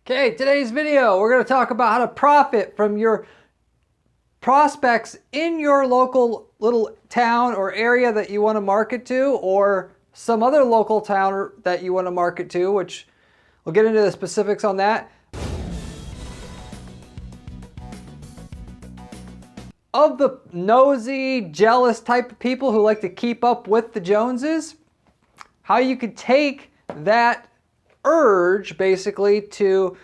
Okay, today's video, we're going to talk about how to profit from your prospects in your local little town or area that you want to market to, or some other local town that you want to market to, which we'll get into the specifics on that. Of the nosy, jealous type of people who like to keep up with the Joneses, how you could take that urge basically to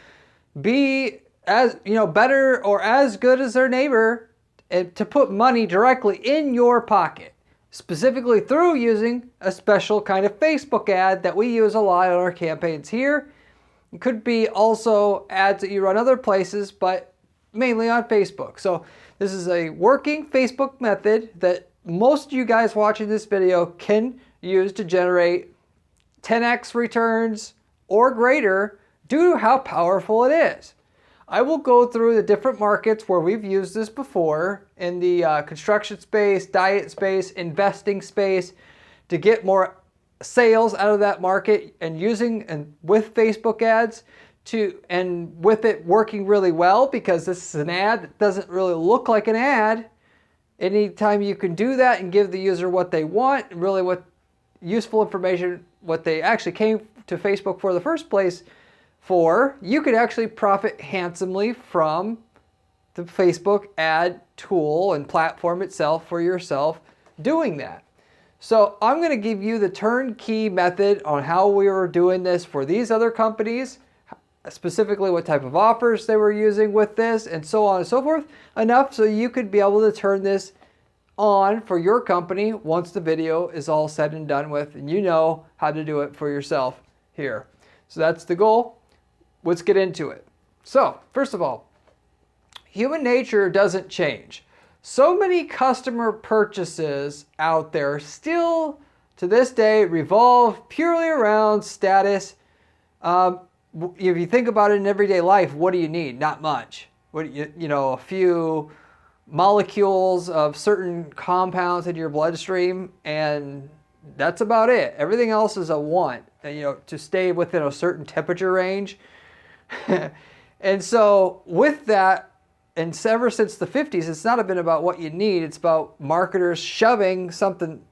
be as better or as good as their neighbor, and to put money directly in your pocket, specifically through using a special kind of Facebook ad that we use a lot on our campaigns here. It could be also ads that you run other places, but mainly on Facebook. So this is a working Facebook method that most of you guys watching this video can use to generate 10x returns or greater due to how powerful it is. I will go through the different markets where we've used this before in the construction space, diet space, investing space, to get more sales out of that market, and using and with Facebook ads and with it working really well, because this is an ad that doesn't really look like an ad. Anytime you can do that and give the user what they want, really what useful information, what they actually came to Facebook for the first place for, you could actually profit handsomely from the Facebook ad tool and platform itself for yourself doing that. So I'm going to give you the turnkey method on how we were doing this for these other companies, specifically what type of offers they were using with this, and so on and so forth, enough so you could be able to turn this on for your company once the video is all said and done with, and you know how to do it for yourself here. So that's the goal. Let's get into it. So first of all, human nature doesn't change. So many customer purchases out there still to this day revolve purely around status. If you think about it in everyday life, what do you need? Not much. A few molecules of certain compounds in your bloodstream, and that's about it. Everything else is a want, to stay within a certain temperature range. And so with that, and ever since the 50s, it's not been about what you need. It's about marketers shoving something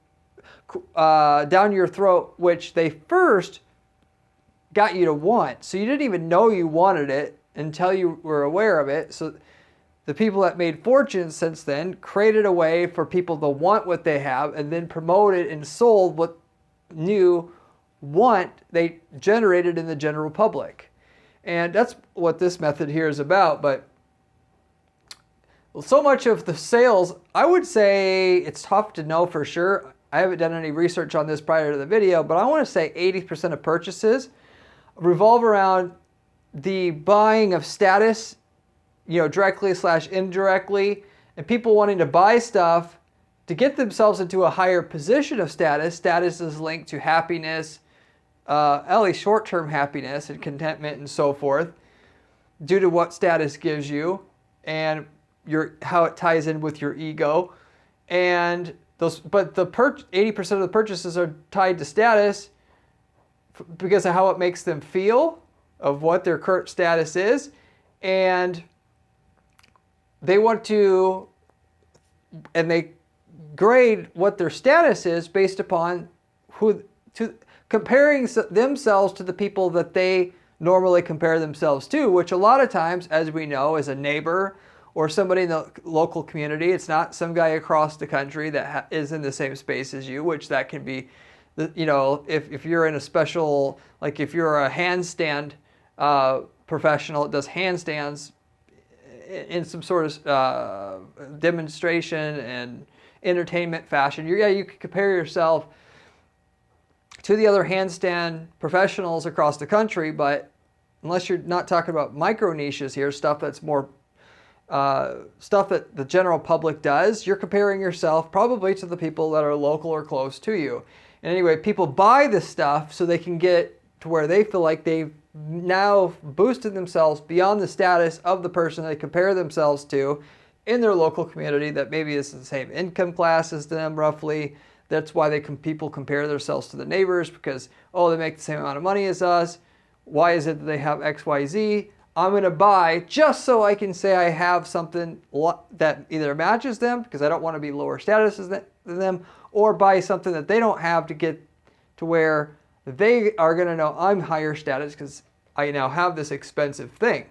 down your throat, which they first got you to want. So you didn't even know you wanted it until you were aware of it. So the people that made fortunes since then created a way for people to want what they have, and then promoted and sold what new want they generated in the general public. And that's what this method here is about. But so much of the sales, I would say it's tough to know for sure. I haven't done any research on this prior to the video, but I want to say 80% of purchases revolve around the buying of status, directly / indirectly, and people wanting to buy stuff to get themselves into a higher position of status. Status is linked to happiness, at least short-term happiness and contentment and so forth, due to what status gives you and how it ties in with your ego. And but the 80% of the purchases are tied to status because of how it makes them feel, of what their current status is, and they want to, and they grade what their status is based upon comparing themselves to the people that they normally compare themselves to, which a lot of times, as we know, is a neighbor or somebody in the local community. It's not some guy across the country that is in the same space as you, which that can be, if you're in a special, like if you're a handstand professional that does handstands in some sort of demonstration and entertainment fashion, you could compare yourself to the other handstand professionals across the country. But unless you're not talking about micro niches here, stuff that's more stuff that the general public does, you're comparing yourself probably to the people that are local or close to you. And anyway, people buy this stuff so they can get to where they feel like they've now boosted themselves beyond the status of the person they compare themselves to in their local community that maybe is the same income class as them roughly. That's why people compare themselves to the neighbors, because, oh, they make the same amount of money as us. Why is it that they have XYZ? I'm going to buy just so I can say I have something that either matches them, because I don't want to be lower status than them, or buy something that they don't have to get to where they are going to know I'm higher status because I now have this expensive thing.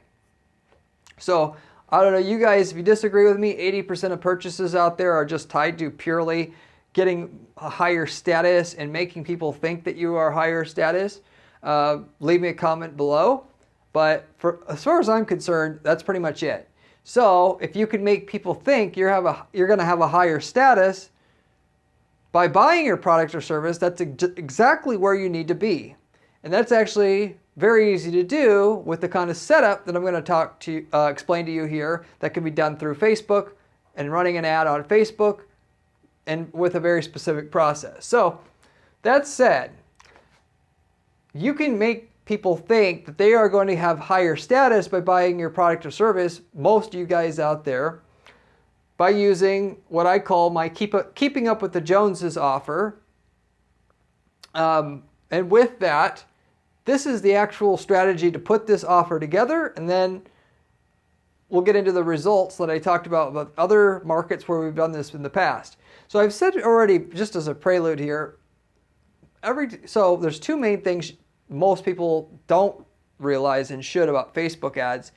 So I don't know, you guys, if you disagree with me, 80% of purchases out there are just tied to purely getting a higher status and making people think that you are higher status. Leave me a comment below. But as far as I'm concerned, that's pretty much it. So if you can make people think you're going to have a higher status by buying your product or service, that's exactly where you need to be. And that's actually very easy to do with the kind of setup that I'm going to explain to you here that can be done through Facebook and running an ad on Facebook and with a very specific process. So that said, you can make people think that they are going to have higher status by buying your product or service, most of you guys out there, by using what I call my keeping up with the Joneses offer. And with that, this is the actual strategy to put this offer together, and then we'll get into the results that I talked about other markets where we've done this in the past. So I've said already, just as a prelude here, so there's two main things most people don't realize and should about Facebook ads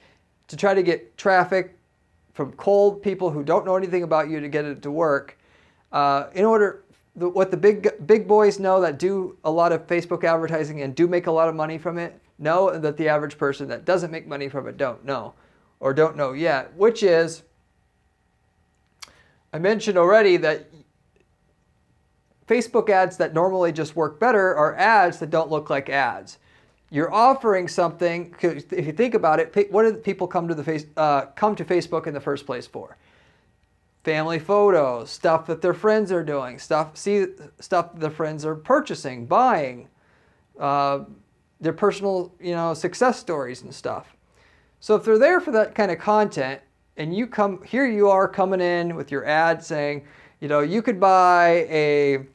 to try to get traffic from cold people who don't know anything about you to get it to work. What the big boys know that do a lot of Facebook advertising and do make a lot of money from it, know that the average person that doesn't make money from it don't know, or don't know yet, which is, I mentioned already that Facebook ads that normally just work better are ads that don't look like ads. You're offering something, if you think about it, what do people come to Facebook in the first place for? Family photos, stuff that their friends are doing, stuff that their friends are purchasing, buying, their personal, success stories and stuff. So if they're there for that kind of content, and here you are coming in with your ad saying, you could buy a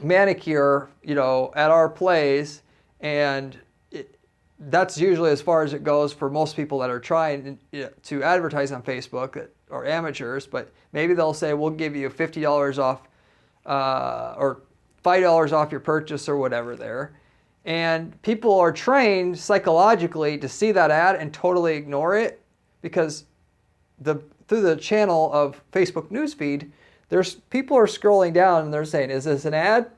manicure, at our place, and that's usually as far as it goes for most people that are trying to advertise on Facebook or amateurs. But maybe they'll say, we'll give you $50 off or $5 off your purchase or whatever there. And people are trained psychologically to see that ad and totally ignore it, because through the channel of Facebook newsfeed, people are scrolling down and they're saying, is this an ad?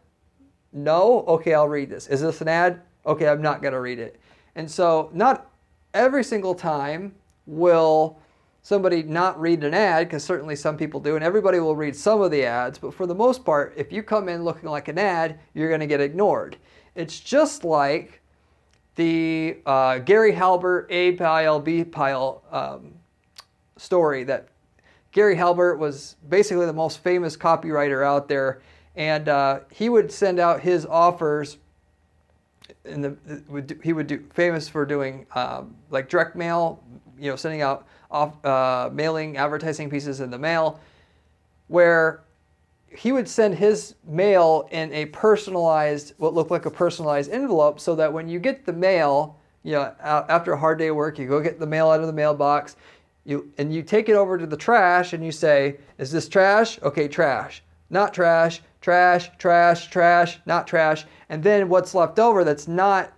No? Okay, I'll read this. Is this an ad? Okay, I'm not going to read it. And so not every single time will somebody not read an ad, because certainly some people do, and everybody will read some of the ads, but for the most part, if you come in looking like an ad, you're going to get ignored. It's just like the Gary Halbert A pile, B pile story. That Gary Halbert was basically the most famous copywriter out there, and he would send out his offers. He would do famous for doing like direct mail, sending out mailing advertising pieces in the mail, where he would send his mail in a personalized, what looked like a personalized envelope, so that when you get the mail, after a hard day of work, you go get the mail out of the mailbox, you take it over to the trash and you say, is this trash? Okay, trash. Not trash, trash, trash, trash, not trash. And then what's left over that's not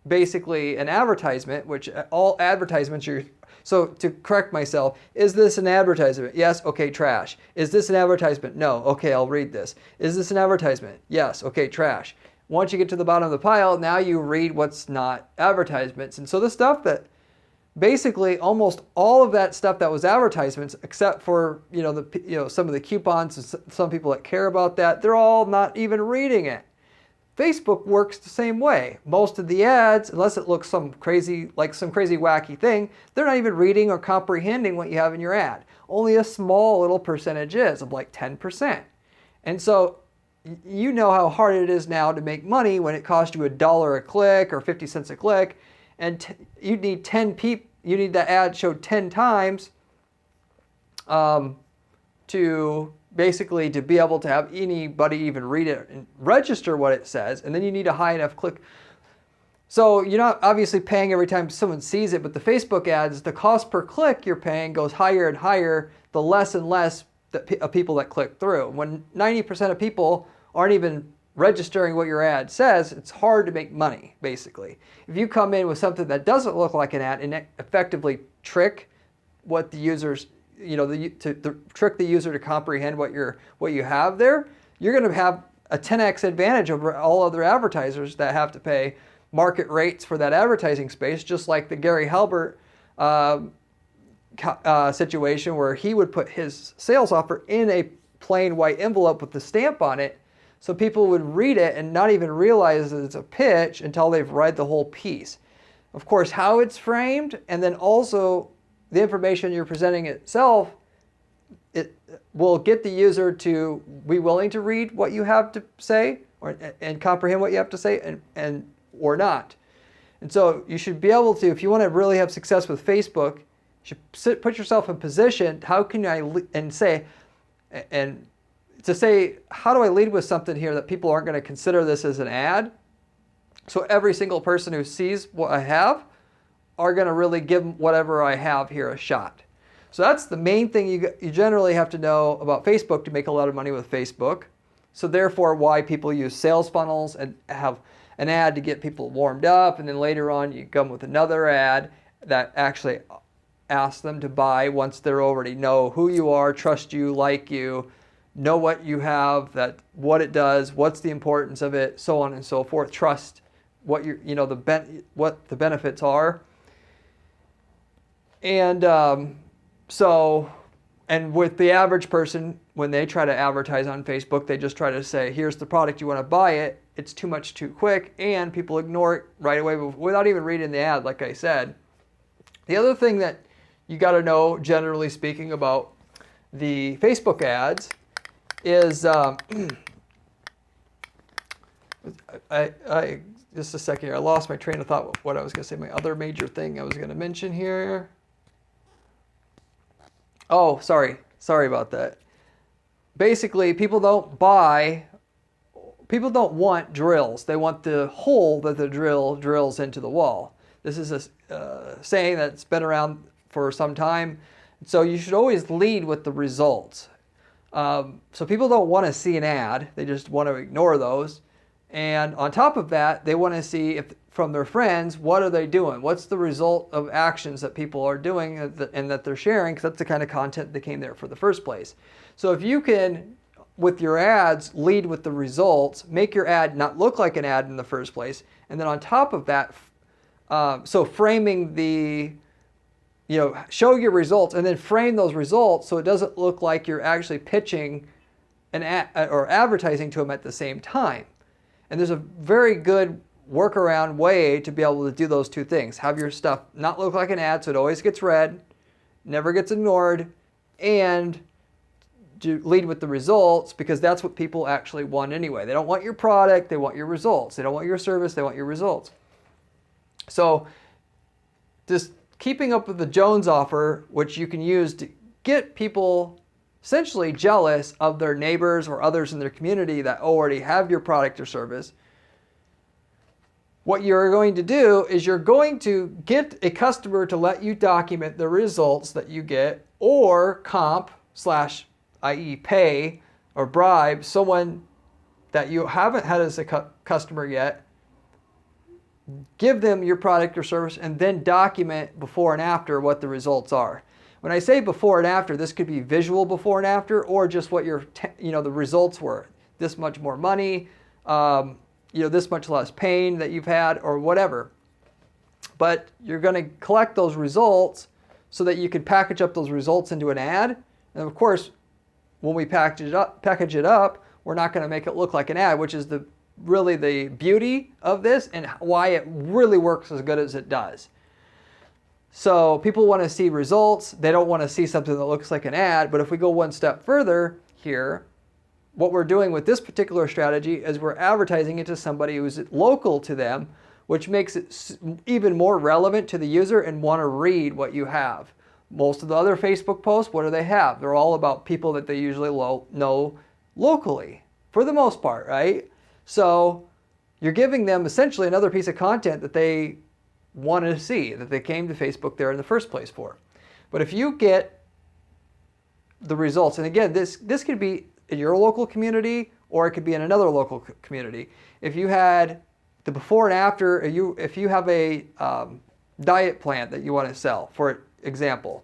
basically an advertisement, which all advertisements are. So to correct myself, is this an advertisement? Yes, okay, trash. Is this an advertisement? No, okay, I'll read this. Is this an advertisement? Yes, okay, trash. Once you get to the bottom of the pile, now you read what's not advertisements. And so the stuff that basically almost all of that stuff that was advertisements, except for some of the coupons and some people that care about that, they're all not even reading it. Facebook works the same way. Most of the ads, unless it looks some crazy wacky thing, they're not even reading or comprehending what you have in your ad. Only a small little percentage is, of like 10%. And so you know how hard it is now to make money when it costs you $1 a click or 50 cents a click, and you need 10 people. You need that ad showed 10 times to be able to have anybody even read it and register what it says. And then you need a high enough click. So you're not obviously paying every time someone sees it, but the Facebook ads, the cost per click you're paying goes higher and higher, the less and less of people that click through. When 90% of people aren't even registering what your ad says, it's hard to make money, basically. If you come in with something that doesn't look like an ad and effectively trick what the users, to trick the user to comprehend what you have there, you're going to have a 10x advantage over all other advertisers that have to pay market rates for that advertising space, just like the Gary Halbert situation where he would put his sales offer in a plain white envelope with the stamp on it, so people would read it and not even realize that it's a pitch until they've read the whole piece. Of course, how it's framed, and then also the information you're presenting itself, it will get the user to be willing to read what you have to say and comprehend what you have to say and or not. And so you should be able to, if you want to really have success with Facebook, you should put yourself in position, how can I, and say, and to say, how do I lead with something here that people aren't going to consider this as an ad? So every single person who sees what I have are going to really give whatever I have here a shot. So that's the main thing you generally have to know about Facebook to make a lot of money with Facebook. So therefore why people use sales funnels and have an ad to get people warmed up, and then later on you come with another ad that actually asks them to buy once they already know who you are, trust you, like you, know what you have, what it does, what's the importance of it, so on and so forth. Trust what what the benefits are. And and with the average person, when they try to advertise on Facebook, they just try to say, here's the product, you want to buy it. It's too much too quick, and people ignore it right away without even reading the ad, like I said. The other thing that you got to know, generally speaking, about the Facebook ads is, just a second here, I lost my train of thought what I was going to say, my other major thing I was going to mention here. Oh, sorry about that. Basically, people don't want drills. They want the hole that the drill drills into the wall. This is a saying that's been around for some time. So you should always lead with the results. So people don't want to see an ad. They just want to ignore those. And on top of that, they want to see from their friends, what are they doing? What's the result of actions that people are doing and that they're sharing? Because that's the kind of content that came there for the first place. So if you can, with your ads, lead with the results, make your ad not look like an ad in the first place, and then on top of that, so framing show your results and then frame those results so it doesn't look like you're actually pitching an ad or advertising to them at the same time. And there's a very good workaround way to be able to do those two things. Have your stuff not look like an ad so it always gets read, never gets ignored, and lead with the results, because that's what people actually want anyway. They don't want your product, they want your results. They don't want your service, they want your results. So just keeping up with the Jones offer, which you can use to get people essentially jealous of their neighbors or others in their community that already have your product or service. What you're going to do is you're going to get a customer to let you document the results that you get, or comp / i.e. pay or bribe someone that you haven't had as a customer yet, give them your product or service, and then document before and after what the results are. When I say before and after, this could be visual before and after, or just what your the results were. This much more money, this much less pain that you've had, or whatever. But you're going to collect those results so that you can package up those results into an ad. And of course, when we package it up, we're not going to make it look like an ad, which is really the beauty of this and why it really works as good as it does. So people want to see results. They don't want to see something that looks like an ad. But if we go one step further here, what we're doing with this particular strategy is we're advertising it to somebody who's local to them, which makes it even more relevant to the user and want to read what you have. Most of the other Facebook posts, what do they have? They're all about people that they usually know locally, for the most part, right? So you're giving them essentially another piece of content that they want to see, that they came to Facebook there in the first place for. But if you get the results, and again, this could be in your local community or it could be in another local community. If you had the before and after, if you have a diet plan that you want to sell, for example,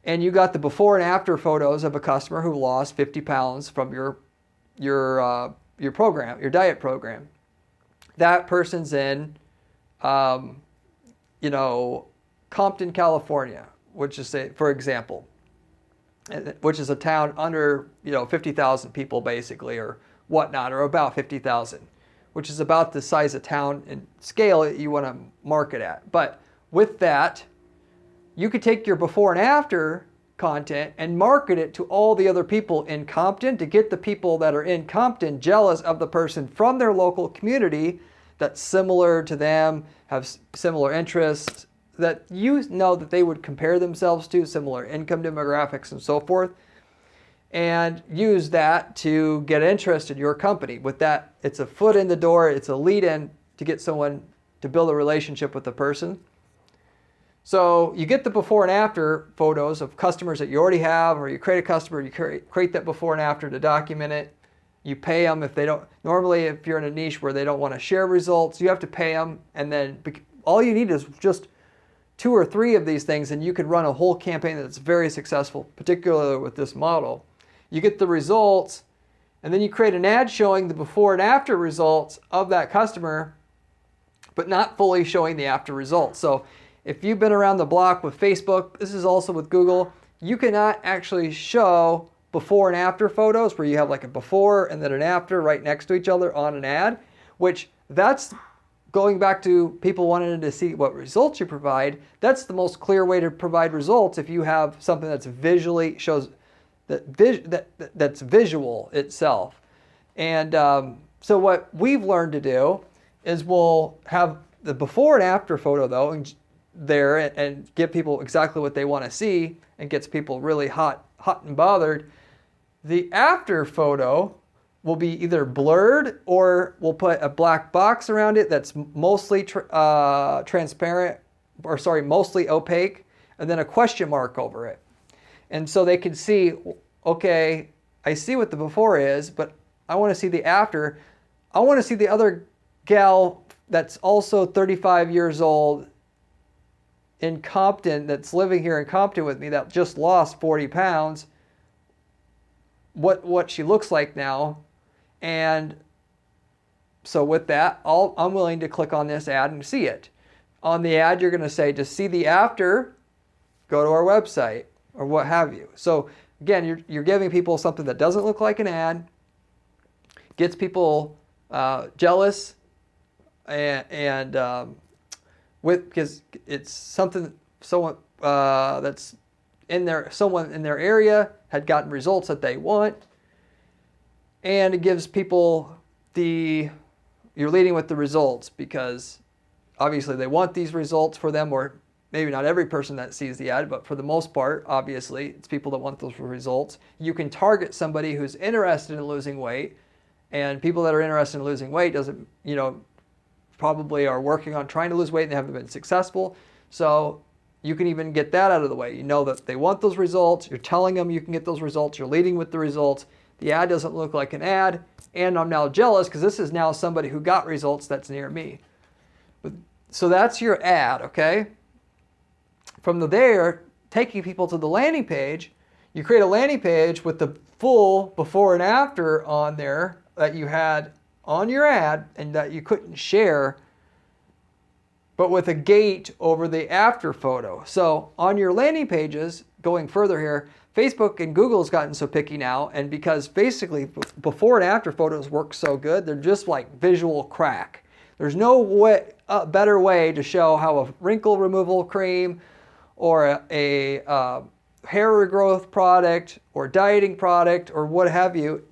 and you got the before and after photos of a customer who lost 50 pounds from your program, your diet program, that person's in, Compton, California, which is, for example, which is a town under, 50,000 people basically, or whatnot, or about 50,000, which is about the size of town and scale that you want to market at. But with that, you could take your before and after content and market it to all the other people in Compton to get the people that are in Compton jealous of the person from their local community that's similar to them, have similar interests, that you know that they would compare themselves to, similar income demographics and so forth, and use that to get interest in your company. With that, it's a foot in the door, it's a lead in to get someone to build a relationship with the person. So you get the before and after photos of customers that you already have, or you create a customer, you create that before and after to document it. You pay them if they don't, normally if you're in a niche where they don't want to share results, you have to pay them, and then all you need is just 2 or 3 of these things and you could run a whole campaign that's very successful, particularly with this model. You get the results, and then you create an ad showing the before and after results of that customer, but not fully showing the after results. So if you've been around the block with Facebook, this is also with Google, you cannot actually show before and after photos where you have like a before and then an after right next to each other on an ad, which that's going back to people wanting to see what results you provide. That's the most clear way to provide results if you have something that's visually shows that's visual itself. And so what we've learned to do is we'll have the before and after photo though there and give people exactly what they want to see and gets people really hot and bothered. The after photo will be either blurred or we'll put a black box around it that's mostly transparent, or sorry, mostly opaque, and then a question mark over it. And so they can see, okay, I see what the before is, but I want to see the after. I want to see the other gal that's also 35 years old in Compton, that's living here in Compton with me, that just lost 40 pounds, what she looks like now. And so with that, I'm willing to click on this ad and see it. On the ad, you're going to say, to see the after, go to our website, or what have you. So again, you're giving people something that doesn't look like an ad, gets people jealous, and because it's something someone that's in their, someone in their area had gotten results that they want, and it gives people you're leading with the results because obviously they want these results for them, or maybe not every person that sees the ad, but for the most part, obviously, it's people that want those results. You can target somebody who's interested in losing weight, and people that are interested in losing weight doesn't, probably are working on trying to lose weight and they haven't been successful. So you can even get that out of the way. You know that they want those results. You're telling them you can get those results. You're leading with the results. The ad doesn't look like an ad, and I'm now jealous because this is now somebody who got results that's near me. So that's your ad, okay? From there, taking people to the landing page, you create a landing page with the full before and after on there that you had on your ad and that you couldn't share, but with a gate over the after photo. So on your landing pages, going further here, Facebook and Google has gotten so picky now, and because basically before and after photos work so good, they're just like visual crack. There's no better way to show how a wrinkle removal cream or a hair regrowth product or dieting product or what have you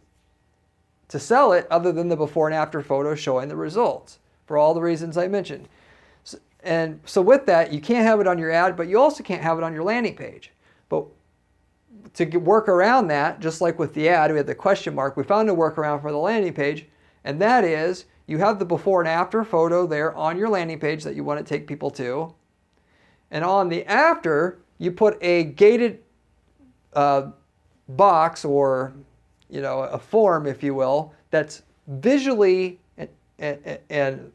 to sell it other than the before and after photo showing the results for all the reasons I mentioned. And so with that, you can't have it on your ad, but you also can't have it on your landing page. But to work around that, just like with the ad, we had the question mark, we found a workaround for the landing page, and that is you have the before and after photo there on your landing page that you want to take people to. And on the after, you put a gated box, or a form, if you will, that's visually and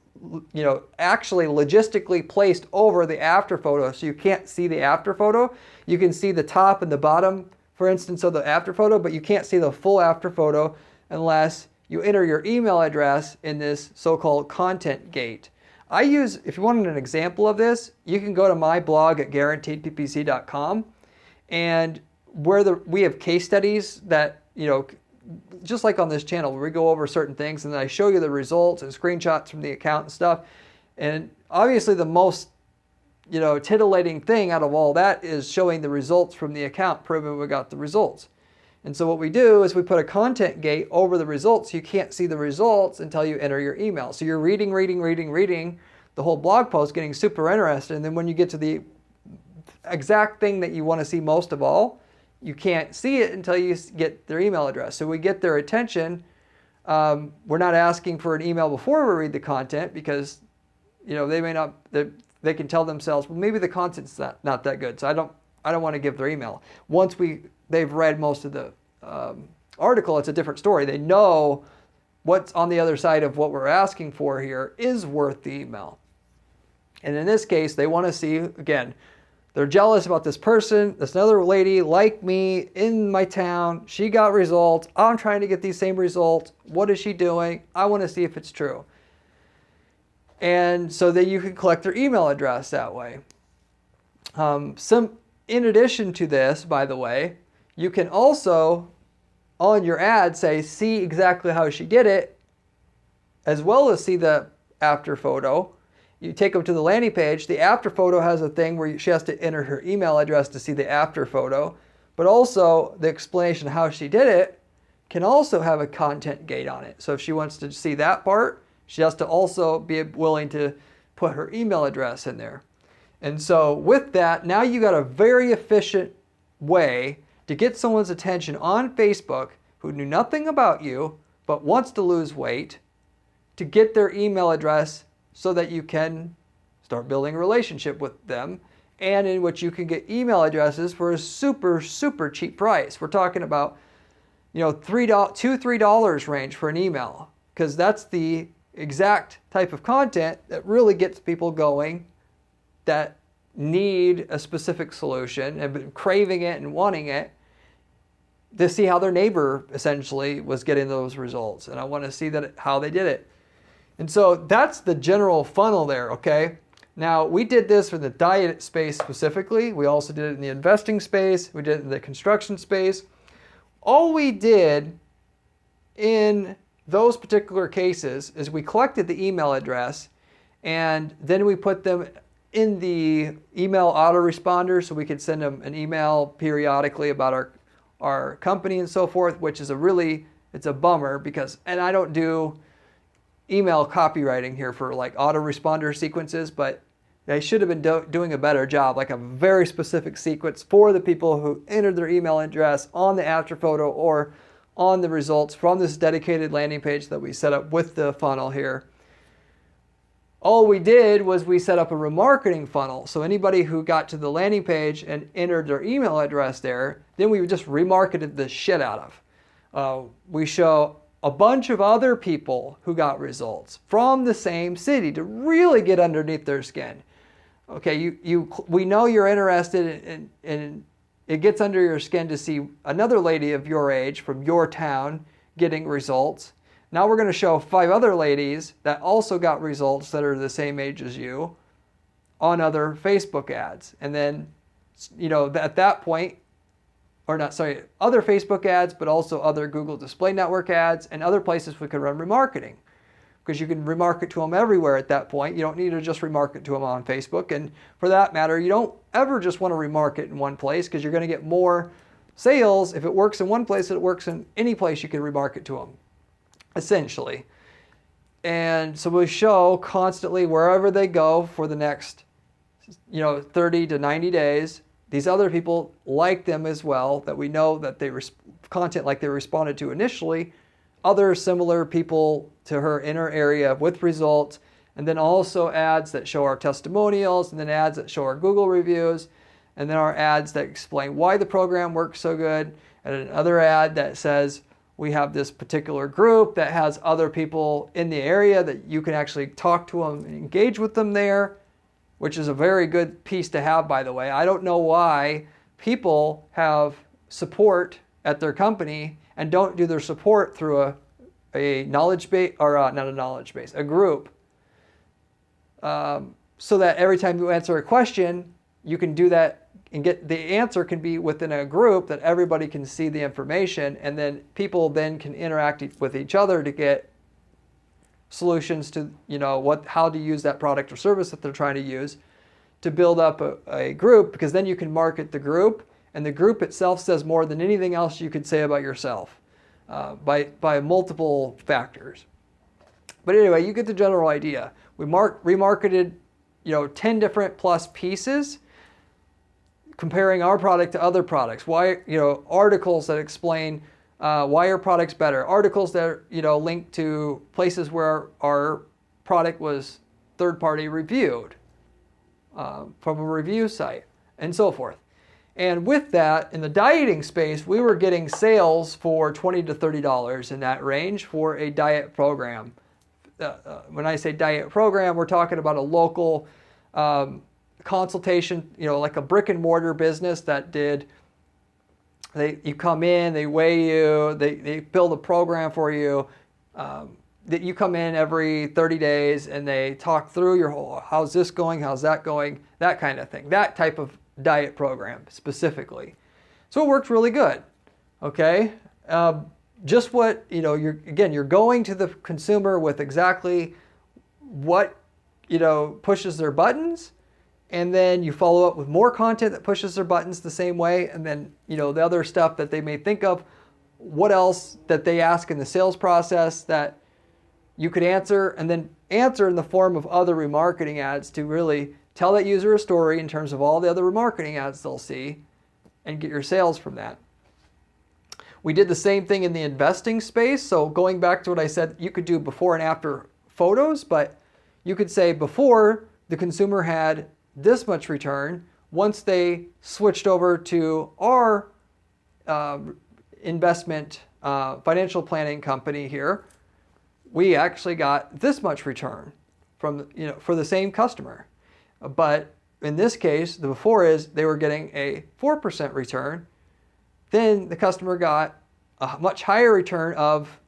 actually logistically placed over the after photo, so you can't see the after photo. You can see the top and the bottom, for instance, of the after photo, but you can't see the full after photo unless you enter your email address in this so-called content gate. If you wanted an example of this, you can go to my blog at guaranteedppc.com, and we have case studies that, just like on this channel, where we go over certain things and then I show you the results and screenshots from the account and stuff. And obviously the most, titillating thing out of all that is showing the results from the account, proving we got the results. And so what we do is we put a content gate over the results. You can't see the results until you enter your email. So you're reading the whole blog post, getting super interested. And then when you get to the exact thing that you want to see most of all, you can't see it until you get their email address. So we get their attention. We're not asking for an email before we read the content, because they may not, they can tell themselves, well, maybe the content's not that good, so I don't want to give their email. Once they've read most of the article, it's a different story. They know what's on the other side of what we're asking for here is worth the email. And in this case, they want to see, again, they're jealous about this person, this other lady like me in my town. She got results. I'm trying to get these same results. What is she doing? I want to see if it's true. And so that you can collect their email address that way. In addition to this, by the way, you can also, on your ad, say, see exactly how she did it, as well as see the after photo. You take them to the landing page. The after photo has a thing where she has to enter her email address to see the after photo, but also the explanation of how she did it can also have a content gate on it. So if she wants to see that part, she has to also be willing to put her email address in there. And so with that, now you got a very efficient way to get someone's attention on Facebook who knew nothing about you but wants to lose weight, to get their email address so that you can start building a relationship with them, and in which you can get email addresses for a super, super cheap price. We're talking about, $2-3 range for an email, because that's the exact type of content that really gets people going that need a specific solution and have been craving it and wanting it, to see how their neighbor essentially was getting those results. And I want to see how they did it. And so that's the general funnel there, okay? Now, we did this for the diet space specifically. We also did it in the investing space. We did it in the construction space. All we did in those particular cases is we collected the email address, and then we put them in the email autoresponder so we could send them an email periodically about our company and so forth, which is it's a bummer because, and I don't do email copywriting here for like autoresponder sequences, but they should have been doing a better job, like a very specific sequence for the people who entered their email address on the after photo or on the results from this dedicated landing page that we set up with the funnel here. All we did was we set up a remarketing funnel. So anybody who got to the landing page and entered their email address there, then we just remarketed the shit out of. We show a bunch of other people who got results from the same city to really get underneath their skin. Okay, we know you're interested in it gets under your skin to see another lady of your age from your town getting results. Now we're going to show 5 other ladies that also got results that are the same age as you on other Facebook ads. And then, at that point, other Facebook ads, but also other Google Display Network ads and other places we could run remarketing, because you can remarket to them everywhere at that point. You don't need to just remarket to them on Facebook. And for that matter, you don't ever just want to remarket in one place, because you're going to get more sales if it works in one place than it works in any place you can remarket to them, essentially. And so we show constantly wherever they go for the next 30 to 90 days, these other people like them as well, that we know that content like they responded to initially other similar people to her in her area with results, and then also ads that show our testimonials, and then ads that show our Google reviews, and then our ads that explain why the program works so good, and another ad that says we have this particular group that has other people in the area that you can actually talk to them and engage with them there, which is a very good piece to have, by the way. I don't know why people have support at their company and don't do their support through a knowledge base, or not a knowledge base, a group, so that every time you answer a question, you can do that and get the answer can be within a group that everybody can see the information, and then people then can interact with each other to get solutions to, how to use that product or service that they're trying to use to build up a group, because then you can market the group, and the group itself says more than anything else you could say about yourself by multiple factors. But anyway, you get the general idea. We remarketed 10 different plus pieces, comparing our product to other products. Why, articles that explain why our product's better. Articles that link to places where our product was third-party reviewed from a review site, and so forth. And with that, in the dieting space, we were getting sales for $20 to $30 in that range for a diet program. When I say diet program, we're talking about a local consultation, like a brick and mortar business that you come in, they weigh you, they build a program for you, that you come in every 30 days and they talk through your whole, how's this going, how's that going, that kind of thing, that type of diet program specifically. So it worked really good. Okay. Just what, you're going to the consumer with exactly what, pushes their buttons. And then you follow up with more content that pushes their buttons the same way. And then, the other stuff that they may think of, what else that they ask in the sales process that you could answer, and then answer in the form of other remarketing ads to really tell that user a story in terms of all the other remarketing ads they'll see and get your sales from that. We did the same thing in the investing space. So going back to what I said, you could do before and after photos, but you could say before the consumer had this much return. Once they switched over to our investment financial planning company here, we actually got this much return from, for the same customer. But in this case, the before is they were getting a 4% return. Then the customer got a much higher return of,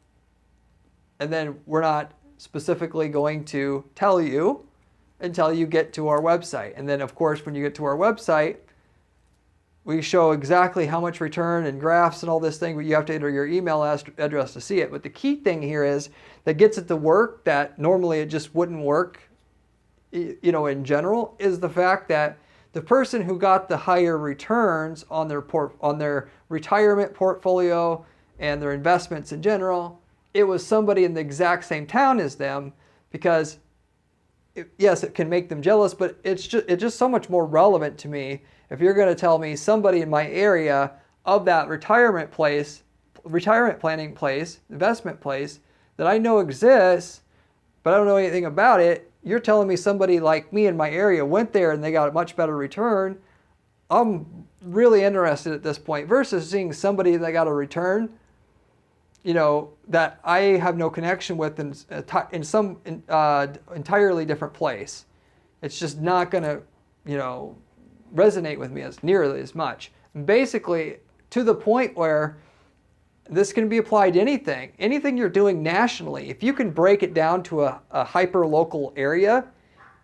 and then we're not specifically going to tell you until you get to our website. And then of course, when you get to our website, we show exactly how much return and graphs and all this thing, but you have to enter your email address to see it. But the key thing here is that gets it to work that normally it just wouldn't work, in general, is the fact that the person who got the higher returns on their retirement portfolio and their investments in general, it was somebody in the exact same town as them, because yes, it can make them jealous, but it's just so much more relevant to me if you're going to tell me somebody in my area of that retirement planning place, investment place that I know exists, but I don't know anything about it. You're telling me somebody like me in my area went there and they got a much better return. I'm really interested at this point versus seeing somebody that got a return, that I have no connection with in some entirely different place. It's just not going to, resonate with me as nearly as much. Basically, to the point where this can be applied to anything you're doing nationally. If you can break it down to a hyper-local area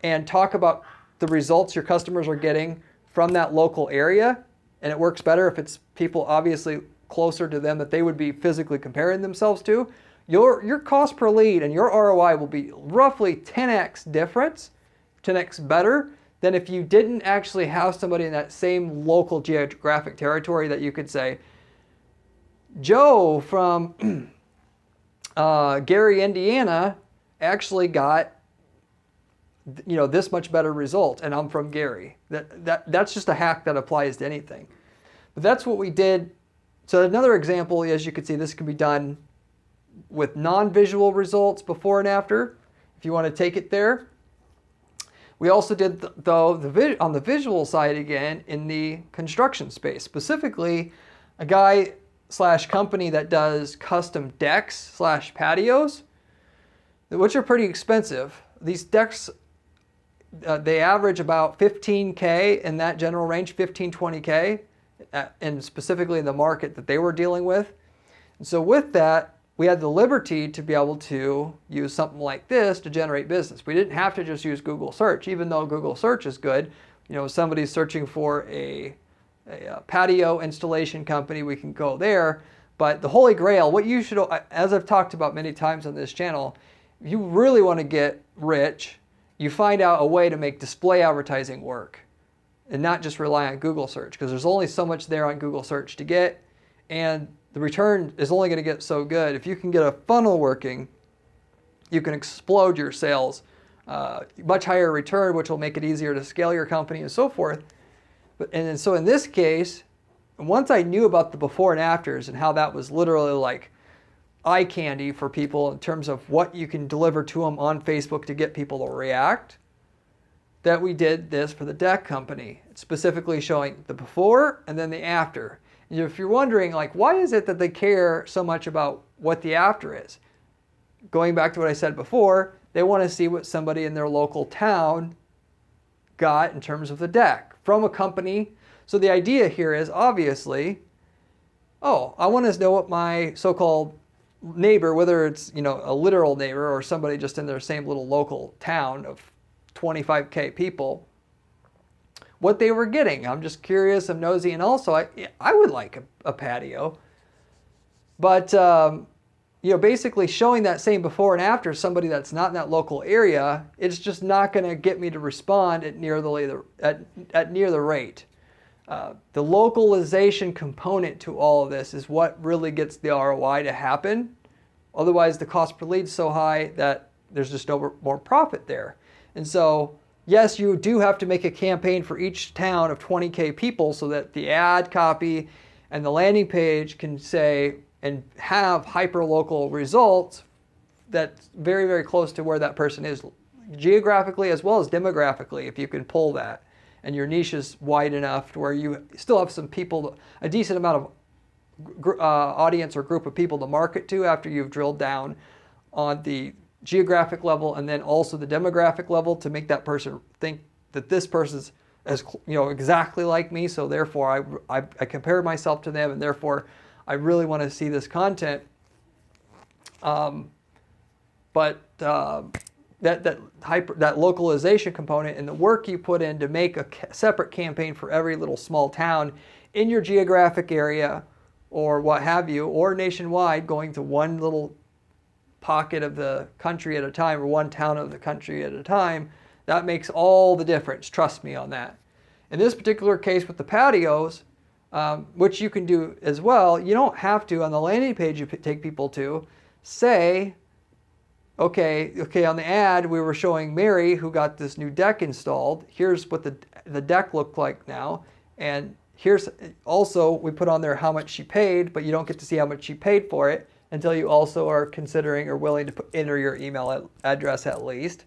and talk about the results your customers are getting from that local area, and it works better if it's people obviously closer to them that they would be physically comparing themselves to, your cost per lead and your ROI will be roughly 10x difference, 10x better than if you didn't actually have somebody in that same local geographic territory that you could say, Joe from Gary, Indiana actually got this much better result, and I'm from Gary. That's just a hack that applies to anything. But that's what we did. So another example, as you can see, this can be done with non-visual results before and after, if you want to take it there. We also did, on the visual side again, in the construction space, specifically a guy / company that does custom decks / patios, which are pretty expensive. These decks, they average about $15K in that general range, $15-20K, and specifically in the market that they were dealing with. And so with that, we had the liberty to be able to use something like this to generate business. We didn't have to just use Google search, even though Google search is good. You know, if somebody's searching for a patio installation company, we can go there. But the Holy Grail, what you should, as I've talked about many times on this channel, if you really want to get rich, you find out a way to make display advertising work and not just rely on Google search, because there's only so much there on Google search to get, and the return is only going to get so good. If you can get a funnel working, you can explode your sales, much higher return, which will make it easier to scale your company and so forth. And so in this case, once I knew about the before and afters and how that was literally like eye candy for people in terms of what you can deliver to them on Facebook to get people to react, that we did this for the deck company, specifically showing the before and then the after. If you're wondering, like, why is it that they care so much about what the after is? Going back to what I said before, they want to see what somebody in their local town got in terms of the deck from a company. So the idea here is obviously, oh, I want to know what my so-called neighbor, whether it's, you know, a literal neighbor or somebody just in their same little local town of 25K people, what they were getting. I'm just curious, I'm nosy, and also I would like a patio. But, you know, basically showing that same before and after somebody that's not in that local area, it's just not going to get me to respond at near the rate. The localization component to all of this is what really gets the ROI to happen. Otherwise, the cost per lead is so high that there's just no more profit there. And so, yes, you do have to make a campaign for each town of 20K people so that the ad copy and the landing page can say and have hyper-local results that's very, very close to where that person is geographically as well as demographically, if you can pull that. And your niche is wide enough to where you still have some people, a decent amount of audience or group of people to market to after you've drilled down on the geographic level and then also the demographic level to make that person think that this person's as, you know, exactly like me. So therefore I compare myself to them, and therefore I really want to see this content. That localization component and the work you put in to make a separate campaign for every little small town in your geographic area or what have you, or nationwide, going to one little pocket of the country at a time or one town of the country at a time, that makes all the difference. Trust me on that. In this particular case with the patios, which you can do as well, you don't have to, on the landing page you take people to, say, okay, on the ad we were showing Mary who got this new deck installed. Here's what the deck looked like now, and here's also, we put on there how much she paid, but you don't get to see how much she paid for it until you also are considering or willing to enter your email address at least.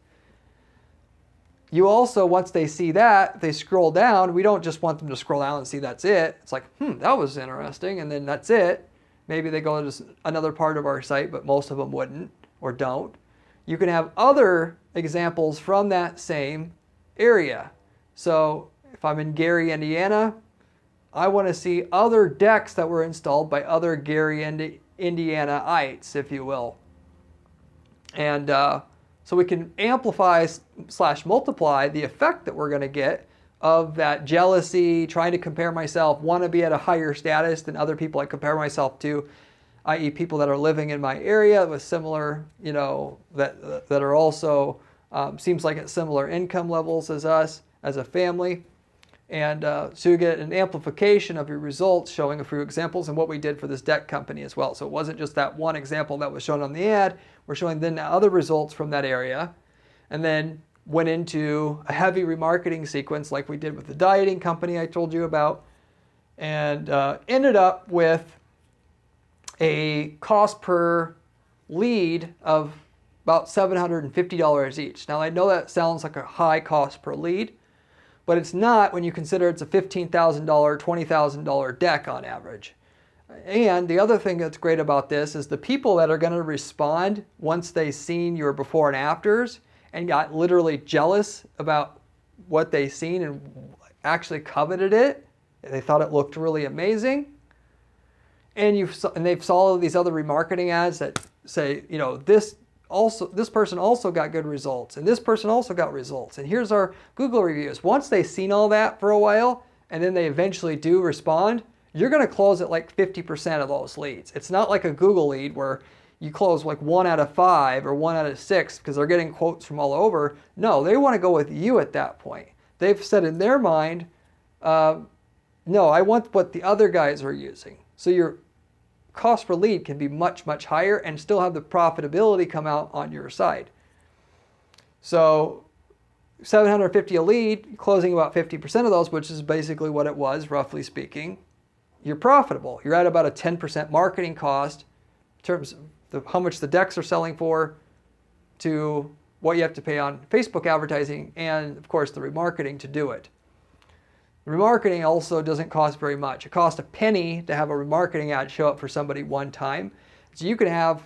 You also, once they see that, they scroll down. We don't just want them to scroll down and see that's it. It's like, that was interesting, and then that's it. Maybe they go to another part of our site, but most of them wouldn't or don't. You can have other examples from that same area. So if I'm in Gary, Indiana, I want to see other decks that were installed by other Gary, Indianaites, if you will. And so we can amplify / multiply the effect that we're going to get of that jealousy, trying to compare myself, want to be at a higher status than other people I compare myself to, i.e. people that are living in my area with similar, you know, that are also, seems like at similar income levels as us, as a family. And so you get an amplification of your results, showing a few examples and what we did for this deck company as well. So it wasn't just that one example that was shown on the ad. We're showing then other results from that area, and then went into a heavy remarketing sequence like we did with the dieting company I told you about, and ended up with a cost per lead of about $750 each. Now I know that sounds like a high cost per lead, but it's not when you consider it's a $15,000, $20,000 deck on average. And the other thing that's great about this is the people that are going to respond once they've seen your before and afters and got literally jealous about what they've seen and actually coveted it. They thought it looked really amazing. And they've saw these other remarketing ads that say, you know, this person also got good results, and this person also got results, and here's our Google reviews. Once they've seen all that for a while, and then they eventually do respond, you're going to close at like 50% of those leads. It's not like a Google lead where you close like 1 out of 5 or 1 out of 6 because they're getting quotes from all over. No, they want to go with you at that point. They've said in their mind, no, I want what the other guys are using. So your cost per lead can be much, much higher and still have the profitability come out on your side. So $750 a lead, closing about 50% of those, which is basically what it was, roughly speaking, you're profitable. You're at about a 10% marketing cost in terms of how much the decks are selling for to what you have to pay on Facebook advertising and, of course, the remarketing to do it. Remarketing also doesn't cost very much. It costs a penny to have a remarketing ad show up for somebody one time. So you can have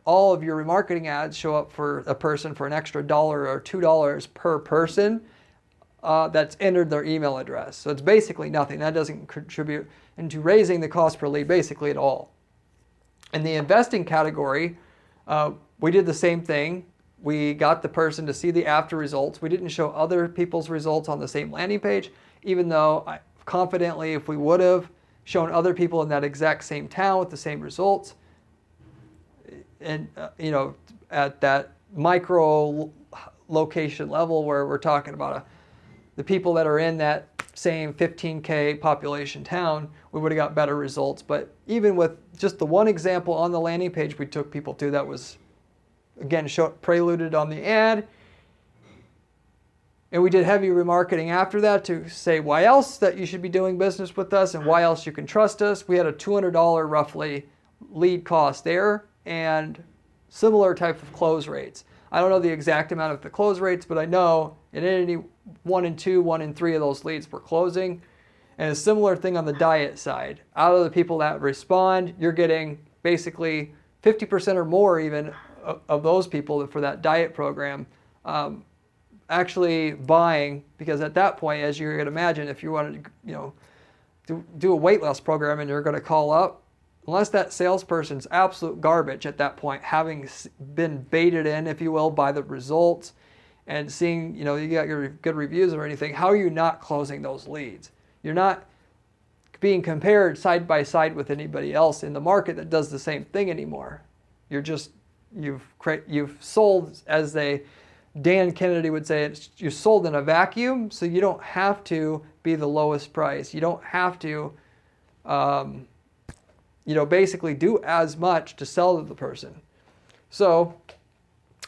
all of your remarketing ads show up for a person for an extra $1 or $2 per person that's entered their email address. So it's basically nothing. That doesn't contribute into raising the cost per lead basically at all. In the investing category, we did the same thing. We got the person to see the after results. We didn't show other people's results on the same landing page, even though confidently if we would have shown other people in that exact same town with the same results, and you know, at that micro location level where we're talking about the people that are in that same 15K population town, we would have got better results. But even with just the one example on the landing page we took people to that was, again, preluded on the ad, and we did heavy remarketing after that to say why else that you should be doing business with us and why else you can trust us. We had a $200 roughly lead cost there and similar type of close rates. I don't know the exact amount of the close rates, but I know in any 1 and 2, 1 and 3 of those leads we're closing. And a similar thing on the diet side. Out of the people that respond, you're getting basically 50% or more even of those people for that diet program actually buying, because at that point, as you can imagine, if you wanted to, you know, do a weight loss program and you're going to call up, unless that salesperson's absolute garbage at that point, having been baited in, if you will, by the results and seeing, you know, you got your good reviews or anything, how are you not closing those leads? You're not being compared side by side with anybody else in the market that does the same thing anymore. You're just, you've sold, as Dan Kennedy would say, you sold in a vacuum, so you don't have to be the lowest price. You don't have to, you know, basically do as much to sell to the person. So,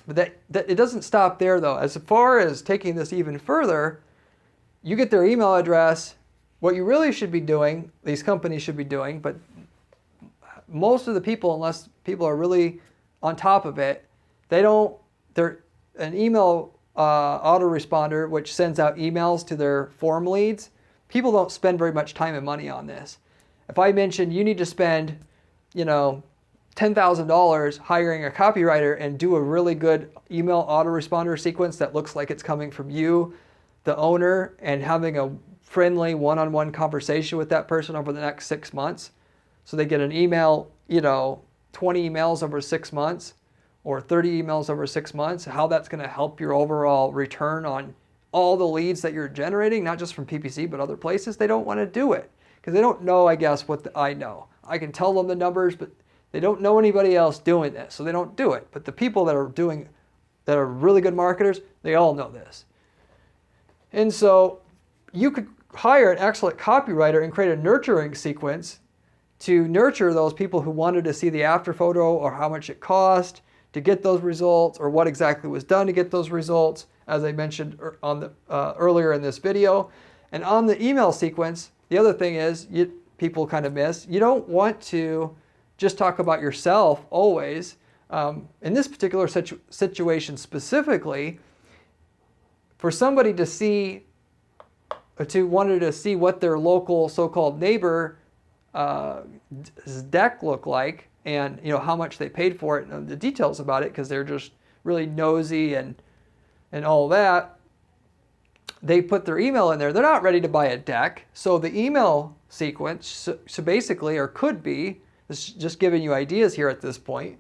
but that it doesn't stop there though. As far as taking this even further, you get their email address. What you really should be doing, these companies should be doing, but most of the people, unless people are really on top of it, they're an email autoresponder which sends out emails to their form leads. People don't spend very much time and money on this. If I mention you need to spend, you know, $10,000 hiring a copywriter and do a really good email autoresponder sequence that looks like it's coming from you, the owner, and having a friendly one-on-one conversation with that person over the next 6 months, so they get an email, you know, 20 emails over 6 months or 30 emails over 6 months, how that's going to help your overall return on all the leads that you're generating, not just from PPC, but other places. They don't want to do it because they don't know, I guess, what I know. I can tell them the numbers, but they don't know anybody else doing this, so they don't do it. But the people that are really good marketers, they all know this. And so you could hire an excellent copywriter and create a nurturing sequence to nurture those people who wanted to see the after photo or how much it cost to get those results or what exactly was done to get those results, as I mentioned on the earlier in this video. And on the email sequence, the other thing is people kind of miss, you don't want to just talk about yourself always. In this particular situation specifically, for somebody to see, wanted to see what their local so-called neighbor deck looked like, and how much they paid for it, and the details about it, because they're just really nosy and all that. They put their email in there. They're not ready to buy a deck, so the email sequence, so basically, or could be, this is just giving you ideas here at this point,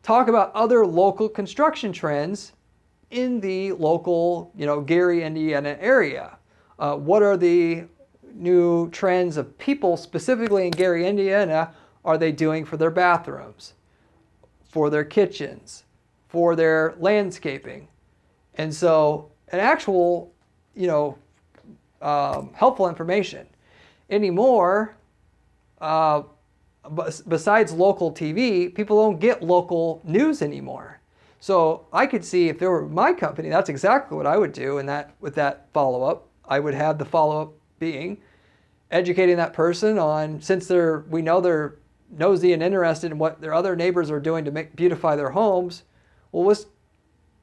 talk about other local construction trends in the local, Gary, Indiana area. What are the new trends of people specifically in Gary, Indiana, are they doing for their bathrooms, for their kitchens, for their landscaping? And so an actual, helpful information. Anymore, besides local TV, people don't get local news anymore. So I could see, if there were my company, that's exactly what I would do. And with that follow-up, I would have the follow-up being educating that person on, since we know they're nosy and interested in what their other neighbors are doing to beautify their homes. Well,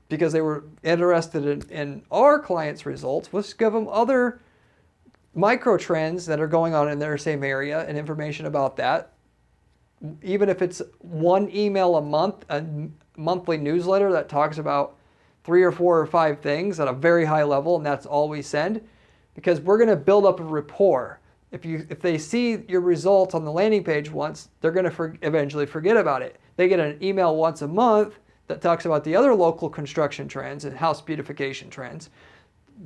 because they were interested in our clients' results, let's give them other micro trends that are going on in their same area and information about that. Even if it's one email a month, a monthly newsletter that talks about 3 or 4 or 5 things at a very high level, and that's all we send, because we're going to build up a rapport. If they see your results on the landing page once, they're going to eventually forget about it. They get an email once a month that talks about the other local construction trends and house beautification trends.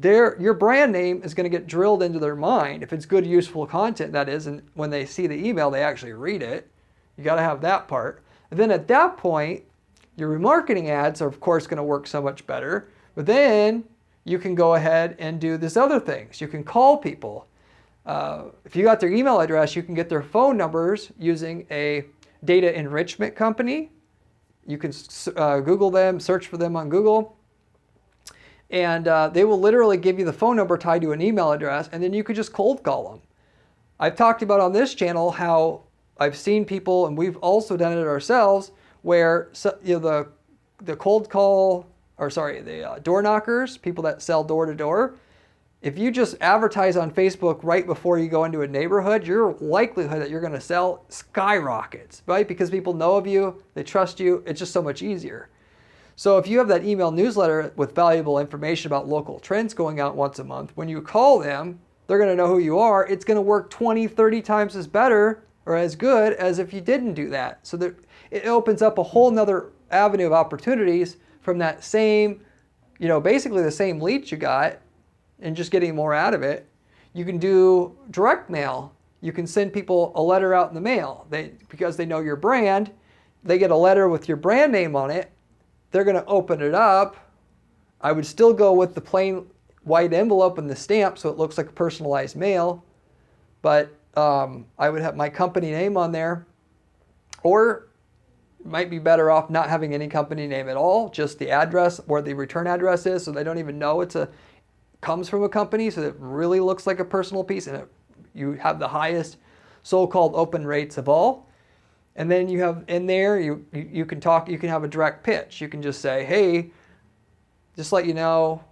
Your brand name is going to get drilled into their mind, if it's good, useful content, that is, and when they see the email, they actually read it. You got to have that part. And then at that point, your remarketing ads are, of course, going to work so much better. But then you can go ahead and do these other things. You can call people. If you got their email address, you can get their phone numbers using a data enrichment company. You can Google them, search for them on Google. And they will literally give you the phone number tied to an email address, and then you could just cold call them. I've talked about on this channel how I've seen people, and we've also done it ourselves, where the cold call, the door knockers, people that sell door to door, if you just advertise on Facebook right before you go into a neighborhood, your likelihood that you're going to sell skyrockets, right? Because people know of you, they trust you, it's just so much easier. So if you have that email newsletter with valuable information about local trends going out once a month, when you call them, they're going to know who you are. It's going to work 20, 30 times as better or as good as if you didn't do that. So that it opens up a whole nother avenue of opportunities from that same, basically the same leads you got, and just getting more out of it. You can do direct mail. You can send people a letter out in the mail. Because they know your brand, they get a letter with your brand name on it. They're going to open it up. I would still go with the plain white envelope and the stamp so it looks like a personalized mail. But I would have my company name on there. Or might be better off not having any company name at all, just the address where the return address is, so they don't even know comes from a company, so it really looks like a personal piece, and you have the highest so-called open rates of all. And then you have in there, you can talk, you can have a direct pitch. You can just say, hey, just let you know,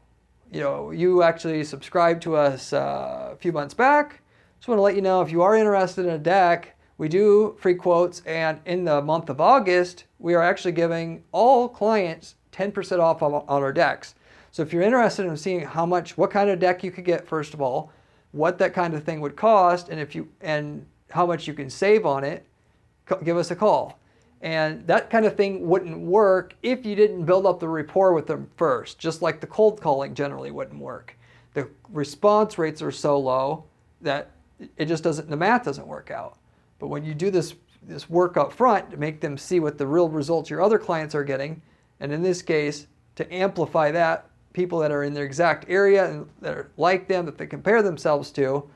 you actually subscribed to us a few months back. Just want to let you know, if you are interested in a deck, we do free quotes, and in the month of August, we are actually giving all clients 10% off on our decks. So if you're interested in seeing what kind of deck you could get, first of all, what that kind of thing would cost, and how much you can save on it, give us a call. And that kind of thing wouldn't work if you didn't build up the rapport with them first, just like the cold calling generally wouldn't work. The response rates are so low that it just doesn't, the math doesn't work out. But when you do this work up front to make them see what the real results your other clients are getting, and in this case, to amplify that, people that are in their exact area and that are like them, that they compare themselves to,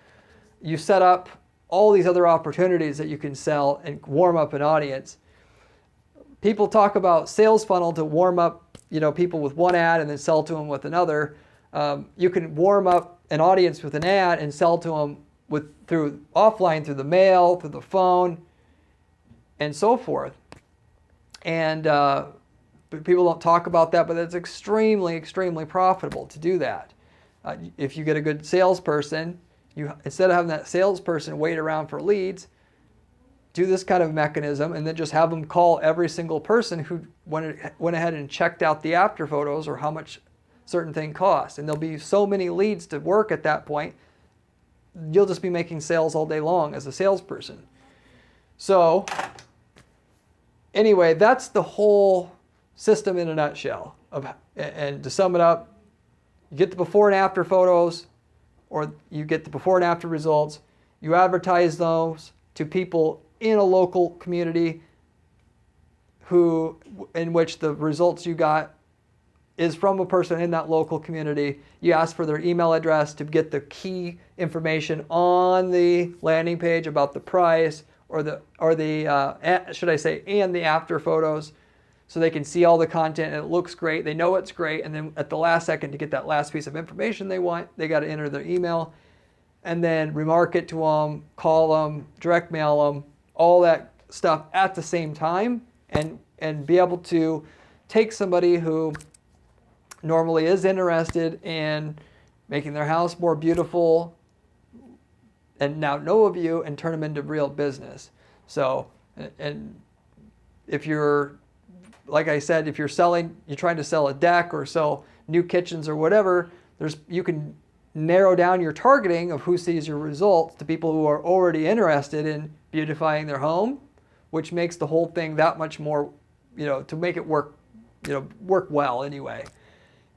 you set up all these other opportunities that you can sell and warm up an audience. People talk about sales funnel to warm up, people with one ad and then sell to them with another. You can warm up an audience with an ad and sell to them through offline, through the mail, through the phone, and so forth. And but people don't talk about that, but it's extremely, extremely profitable to do that. If you get a good salesperson, instead of having that salesperson wait around for leads, do this kind of mechanism and then just have them call every single person who went ahead and checked out the after photos or how much certain thing costs. And there'll be so many leads to work at that point. You'll just be making sales all day long as a salesperson. So anyway, that's the whole system in a nutshell. And to sum it up, you get the before and after photos, or you get the before and after results. You advertise those to people in a local community in which the results you got is from a person in that local community. You ask for their email address to get the key information on the landing page about the price and the after photos, so they can see all the content and it looks great. They know it's great, and then at the last second to get that last piece of information they want, they got to enter their email, and then remarket to them, call them, direct mail them, all that stuff at the same time, and be able to take somebody who normally is interested in making their house more beautiful and now know of you and turn them into real business. So, and if you're, like I said, if you're trying to sell a deck or sell new kitchens or whatever, you can narrow down your targeting of who sees your results to people who are already interested in beautifying their home, which makes the whole thing that much more, to make it work well anyway.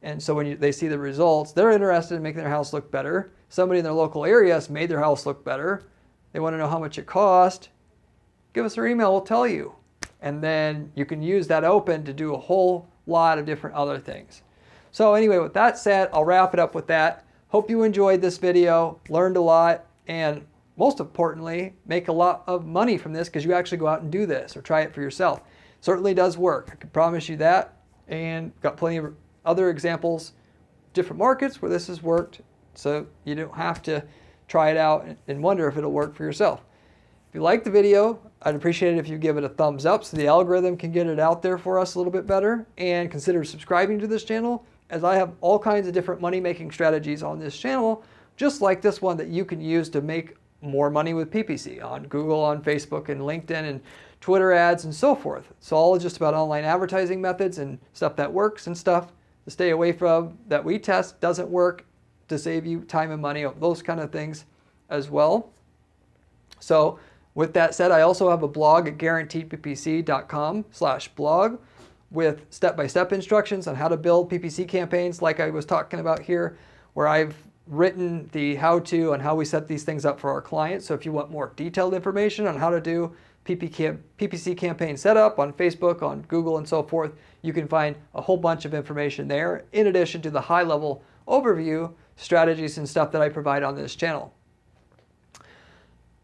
And so when they see the results, they're interested in making their house look better. Somebody in their local area has made their house look better. They want to know how much it cost. Give us their email, we'll tell you. And then you can use that open to do a whole lot of different other things. So anyway, with that said, I'll wrap it up with that. Hope you enjoyed this video, learned a lot, and most importantly, make a lot of money from this because you actually go out and do this or try it for yourself. Certainly does work. I can promise you that. And got plenty of other examples, different markets where this has worked. So you don't have to try it out and wonder if it'll work for yourself. If you like the video, I'd appreciate it if you give it a thumbs up so the algorithm can get it out there for us a little bit better, and consider subscribing to this channel, as I have all kinds of different money-making strategies on this channel, just like this one, that you can use to make more money with PPC on Google, on Facebook, and LinkedIn, and Twitter ads, and so forth. It's all just about online advertising methods and stuff that works and stuff to stay away from that we test doesn't work, to save you time and money, those kind of things as well. So with that said, I also have a blog at guaranteedppc.com/blog with step-by-step instructions on how to build PPC campaigns like I was talking about here, where I've written the how-to on how we set these things up for our clients. So if you want more detailed information on how to do PPC campaign setup on Facebook, on Google, and so forth, you can find a whole bunch of information there, in addition to the high-level overview strategies and stuff that I provide on this channel.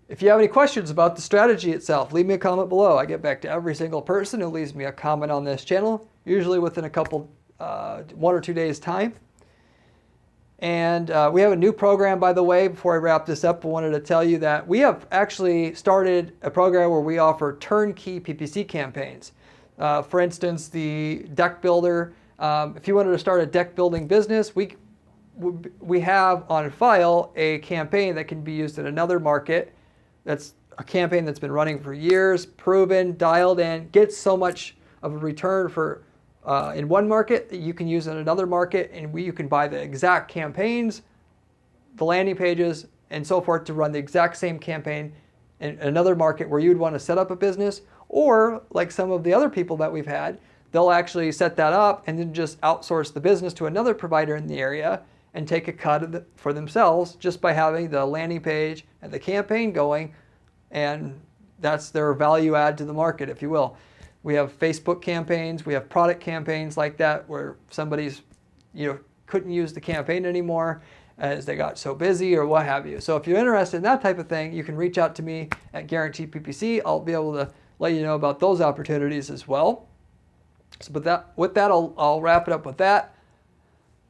If you have any questions about the strategy itself, leave me a comment below. I get back to every single person who leaves me a comment on this channel, usually within a couple, 1 or 2 days time. And we have a new program, by the way. Before I wrap this up, I wanted to tell you that we have actually started a program where we offer turnkey PPC campaigns. For instance, the deck builder. If you wanted to start a deck building business, we have on file a campaign that can be used in another market. That's a campaign that's been running for years, proven, dialed in, gets so much of a return for in one market that you can use in another market, and you can buy the exact campaigns, the landing pages, and so forth to run the exact same campaign in another market where you'd want to set up a business. Or like some of the other people that we've had, they'll actually set that up and then just outsource the business to another provider in the area and take a cut of for themselves just by having the landing page and the campaign going, and that's their value add to the market, if you will. We have Facebook campaigns, we have product campaigns like that where somebody's couldn't use the campaign anymore as they got so busy or what have you. So if you're interested in that type of thing, you can reach out to me at Guaranteed PPC. I'll be able to let you know about those opportunities as well. So with that, I'll wrap it up with that.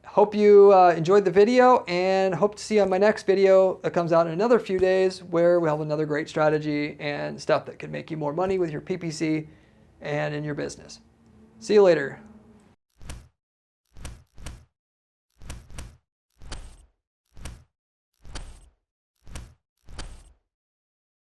Hope you enjoyed the video, and hope to see you on my next video that comes out in another few days, where we'll have another great strategy and stuff that can make you more money with your PPC and in your business. See you later.